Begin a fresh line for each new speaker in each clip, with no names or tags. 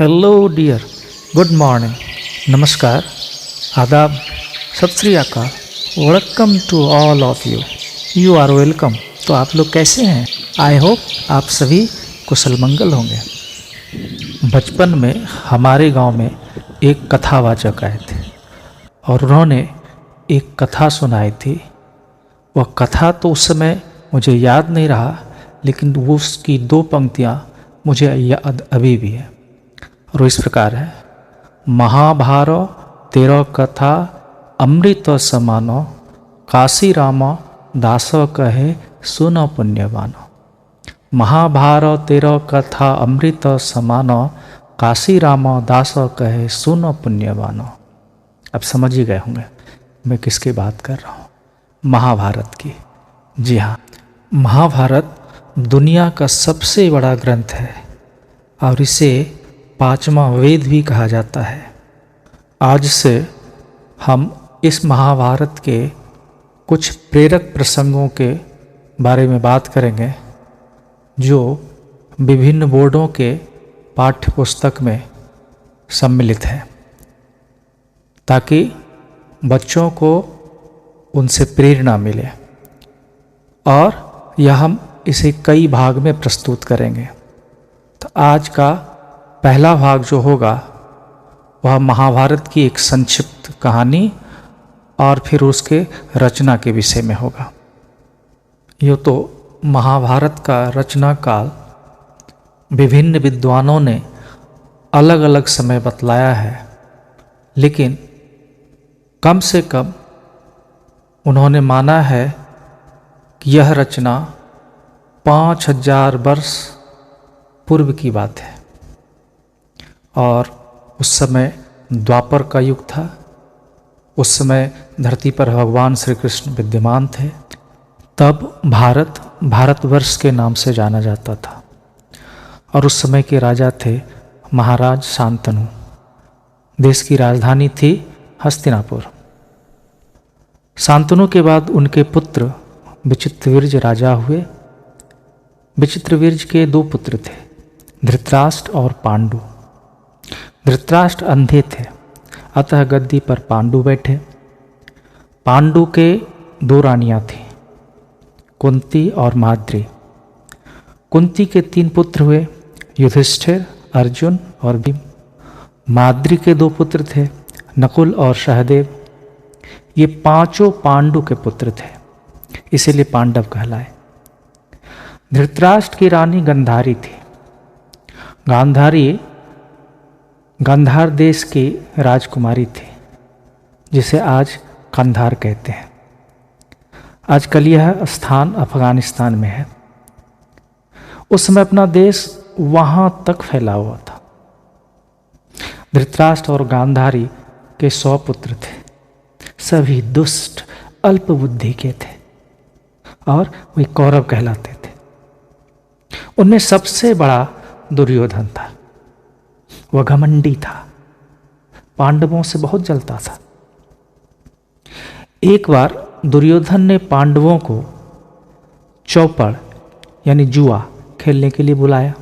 Hello dear, good morning, नमस्कार, आदाब, सत श्री अकाल, welcome to all of you. You are welcome. तो आप लोग कैसे हैं? आई होप आप सभी कुशल मंगल होंगे। बचपन में हमारे गांव में एक कथावाचक आए थे और उन्होंने एक कथा सुनाई थी। वह कथा तो उस समय मुझे याद नहीं रहा, लेकिन वो उसकी दो पंक्तियाँ मुझे याद अभी भी है और इस प्रकार है। महाभारत तेरो कथा अमृत समानो, काशी राम दास कहे सुन पुण्यवानो। महाभारत तेरो कथा अमृत समानो, काशी राम दास कहे सुन पुण्यवानो। अब समझ ही गए होंगे मैं किसकी बात कर रहा हूँ। महाभारत की। जी हाँ, महाभारत दुनिया का सबसे बड़ा ग्रंथ है और इसे पांचवा वेद भी कहा जाता है। आज से हम इस महाभारत के कुछ प्रेरक प्रसंगों के बारे में बात करेंगे जो विभिन्न बोर्डों के पाठ्य पुस्तक में सम्मिलित है, ताकि बच्चों को उनसे प्रेरणा मिले। और यह हम इसे कई भाग में प्रस्तुत करेंगे। तो आज का पहला भाग जो होगा वह महाभारत की एक संक्षिप्त कहानी और फिर उसके रचना के विषय में होगा। ये तो महाभारत का रचना काल विभिन्न विद्वानों ने अलग अलग समय बतलाया है, लेकिन कम से कम उन्होंने माना है कि यह रचना 5000 वर्ष पूर्व की बात है और उस समय द्वापर का युग था। उस समय धरती पर भगवान श्री कृष्ण विद्यमान थे। तब भारत भारतवर्ष के नाम से जाना जाता था और उस समय के राजा थे महाराज शांतनु। देश की राजधानी थी हस्तिनापुर। शांतनु के बाद उनके पुत्र विचित्रवीर्य राजा हुए। विचित्रवीर्य के दो पुत्र थे, धृतराष्ट्र और पांडु। धृतराष्ट्र अंधे थे, अतः गद्दी पर पांडु बैठे। पांडु के दो रानियां थीं, कुंती और माद्री। कुंती के 3 पुत्र हुए, युधिष्ठिर, अर्जुन और भीम। माद्री के 2 पुत्र थे, नकुल और सहदेव। ये पांचों पांडु के पुत्र थे, इसीलिए पांडव कहलाए। धृतराष्ट्र की रानी गांधारी थी। गांधारी गांधार देश की राजकुमारी थी, जिसे आज कंधार कहते हैं। आजकल यह स्थान अफगानिस्तान में है। उस समय अपना देश वहां तक फैला हुआ था। धृतराष्ट्र और गांधारी के 100 पुत्र थे, सभी दुष्ट अल्प बुद्धि के थे और वे कौरव कहलाते थे। उनमें सबसे बड़ा दुर्योधन था। वह घमंडी था, पांडवों से बहुत जलता था। एक बार दुर्योधन ने पांडवों को चौपड़ यानी जुआ खेलने के लिए बुलाया।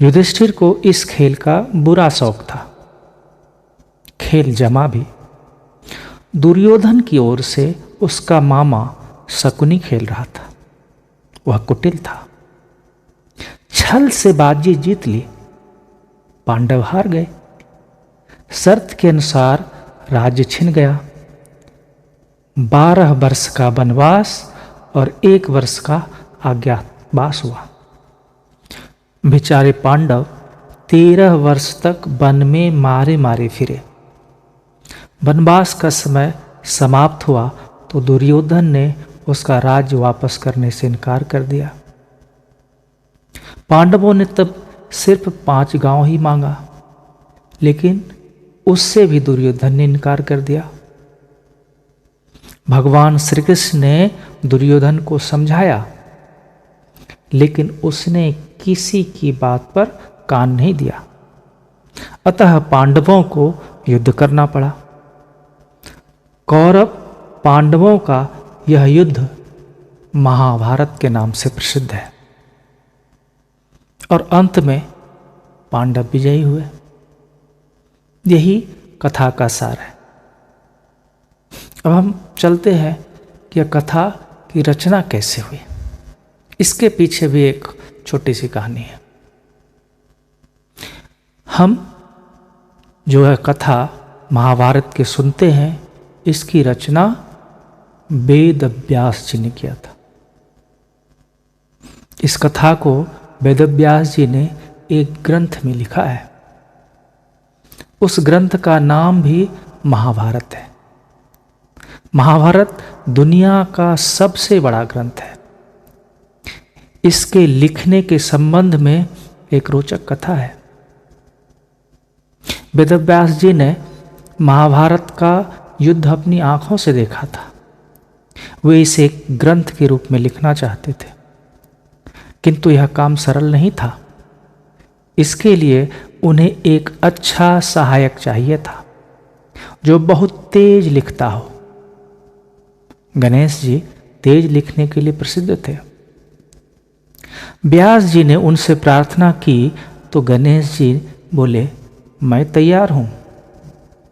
युधिष्ठिर को इस खेल का बुरा शौक था। खेल जमा भी। दुर्योधन की ओर से उसका मामा शकुनी खेल रहा था। वह कुटिल था। छल से बाजी जीत ली, पांडव हार गए। शर्त के अनुसार राज्य छिन गया। 12 वर्ष का वनवास और 1 वर्ष का अज्ञातवास हुआ। बेचारे पांडव 13 वर्ष तक वन में मारे मारे फिरे। वनवास का समय समाप्त हुआ तो दुर्योधन ने उसका राज्य वापस करने से इनकार कर दिया। पांडवों ने तब सिर्फ 5 गांव ही मांगा, लेकिन उससे भी दुर्योधन ने इनकार कर दिया। भगवान श्री कृष्ण ने दुर्योधन को समझाया, लेकिन उसने किसी की बात पर कान नहीं दिया। अतः पांडवों को युद्ध करना पड़ा। कौरव पांडवों का यह युद्ध महाभारत के नाम से प्रसिद्ध है और अंत में पांडव विजयी हुए। यही कथा का सार है। अब हम चलते हैं कि यह कथा की रचना कैसे हुई। इसके पीछे भी एक छोटी सी कहानी है। हम जो है कथा महाभारत के सुनते हैं, इसकी रचना वेद व्यास जी ने किया था। इस कथा को वेद व्यास जी ने एक ग्रंथ में लिखा है। उस ग्रंथ का नाम भी महाभारत है। महाभारत दुनिया का सबसे बड़ा ग्रंथ है। इसके लिखने के संबंध में एक रोचक कथा है। वेद व्यास जी ने महाभारत का युद्ध अपनी आंखों से देखा था। वे इसे एक ग्रंथ के रूप में लिखना चाहते थे, किंतु यह काम सरल नहीं था। इसके लिए उन्हें एक अच्छा सहायक चाहिए था जो बहुत तेज लिखता हो। गणेश जी तेज लिखने के लिए प्रसिद्ध थे। व्यास जी ने उनसे प्रार्थना की तो गणेश जी बोले, मैं तैयार हूं,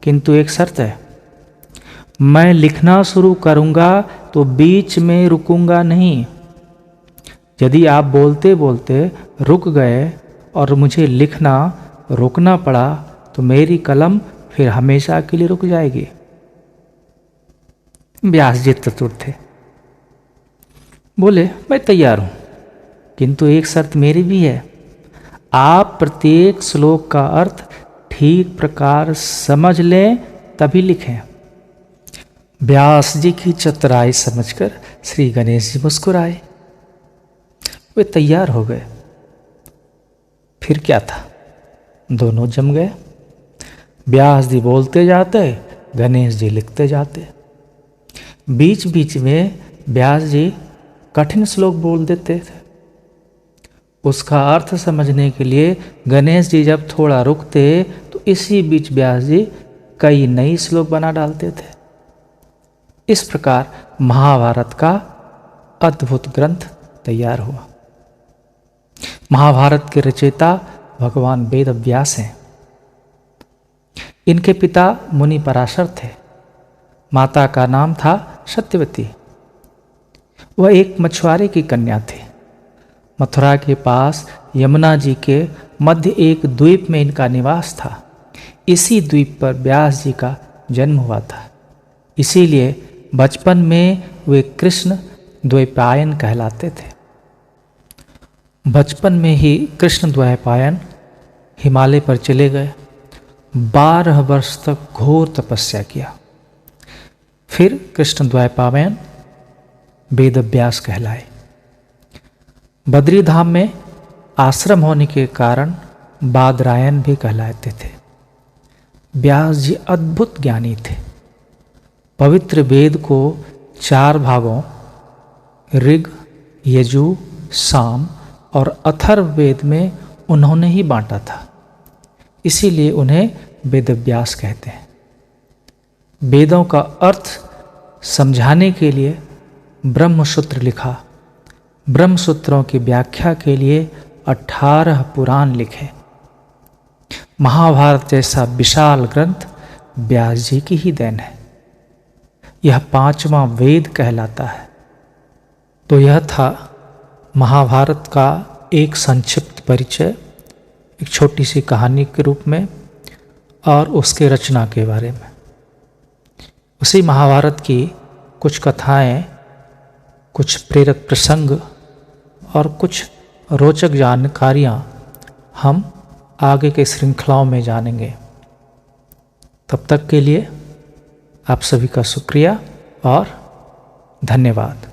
किंतु एक शर्त है। मैं लिखना शुरू करूंगा तो बीच में रुकूंगा नहीं। यदि आप बोलते बोलते रुक गए और मुझे लिखना रोकना पड़ा तो मेरी कलम फिर हमेशा के लिए रुक जाएगी। व्यास जी चतुर थे, बोले मैं तैयार हूं, किंतु एक शर्त मेरी भी है। आप प्रत्येक श्लोक का अर्थ ठीक प्रकार समझ लें तभी लिखें। व्यास जी की चतुराई समझकर श्री गणेश जी मुस्कुराए। वे तैयार हो गए। फिर क्या था, दोनों जम गए। व्यास जी बोलते जाते, गणेश जी लिखते जाते। बीच बीच में व्यास जी कठिन श्लोक बोल देते थे। उसका अर्थ समझने के लिए गणेश जी जब थोड़ा रुकते तो इसी बीच व्यास जी कई नई श्लोक बना डालते थे। इस प्रकार महाभारत का अद्भुत ग्रंथ तैयार हुआ। महाभारत के रचयिता भगवान वेद व्यास हैं। इनके पिता मुनि पराशर थे। माता का नाम था सत्यवती। वह एक मछुआरे की कन्या थी। मथुरा के पास यमुना जी के मध्य एक द्वीप में इनका निवास था। इसी द्वीप पर व्यास जी का जन्म हुआ था। इसीलिए बचपन में वे कृष्ण द्वैपायन कहलाते थे। बचपन में ही कृष्ण द्वैपायन हिमालय पर चले गए। 12 वर्ष तक घोर तपस्या किया। फिर कृष्ण द्वैपायन वेद व्यास कहलाए। बद्री धाम में आश्रम होने के कारण बादरायण भी कहलाते थे। व्यास जी अद्भुत ज्ञानी थे। पवित्र वेद को 4 भागों ऋग, यजु, साम और अथर्व वेद में उन्होंने ही बांटा था। इसीलिए उन्हें वेद व्यास कहते हैं। वेदों का अर्थ समझाने के लिए ब्रह्मसूत्र लिखा। ब्रह्मसूत्रों की व्याख्या के लिए 18 पुराण लिखे। महाभारत जैसा विशाल ग्रंथ व्यास जी की ही देन है। यह 5वां वेद कहलाता है। तो यह था महाभारत का एक संक्षिप्त परिचय, एक छोटी सी कहानी के रूप में और उसके रचना के बारे में। उसी महाभारत की कुछ कथाएं, कुछ प्रेरक प्रसंग और कुछ रोचक जानकारियां हम आगे के श्रृंखलाओं में जानेंगे। तब तक के लिए आप सभी का शुक्रिया और धन्यवाद।